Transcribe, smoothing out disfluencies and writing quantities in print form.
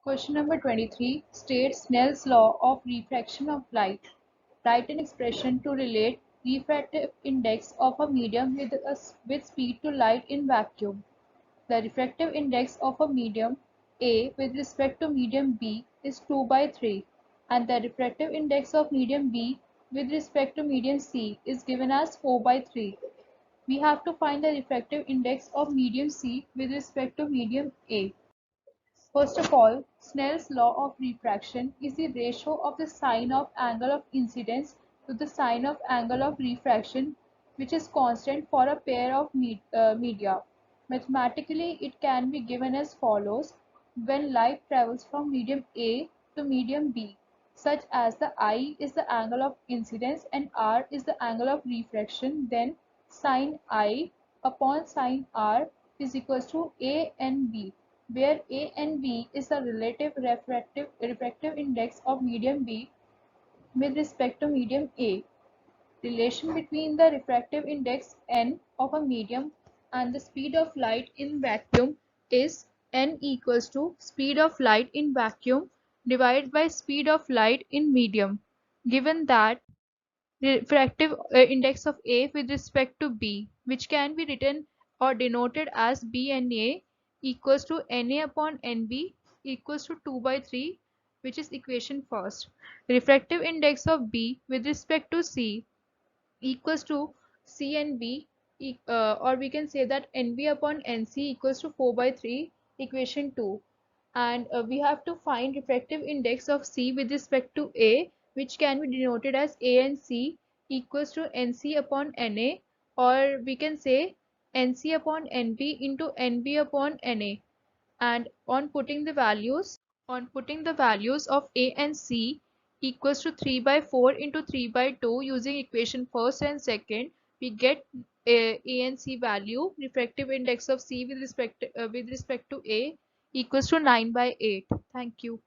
Question number 23 states Snell's law of refraction of light. Write an expression to relate refractive index of a medium with speed to light in vacuum. The refractive index of a medium A with respect to medium B is 2 by 3, and the refractive index of medium B with respect to medium C is given as 4 by 3. We have to find the refractive index of medium C with respect to medium A. First of all, Snell's law of refraction is the ratio of the sine of angle of incidence to the sine of angle of refraction, which is constant for a pair of media. Mathematically, it can be given as follows. When light travels from medium A to medium B, such as the I is the angle of incidence and R is the angle of refraction, then sine I upon sine R is equals to A and B, where A and B is the relative refractive index of medium B with respect to medium A. Relation between the refractive index n of a medium and the speed of light in vacuum is n equals to speed of light in vacuum divided by speed of light in medium. Given that refractive index of A with respect to B, which can be written or denoted as BNA equals to Na upon Nb equals to 2 by 3, which is equation first. Refractive index of B with respect to C equals to C and B, or we can say that Nb upon Nc equals to 4 by 3, equation 2. And we have to find refractive index of C with respect to A, which can be denoted as A and C equals to Nc upon Na, or we can say Nc upon Nb into Nb upon Na. And on putting the values of A and C equals to 3 by 4 into 3 by 2 using equation first and second, we get A and C value. Refractive index of C with respect to A equals to 9 by 8. Thank you.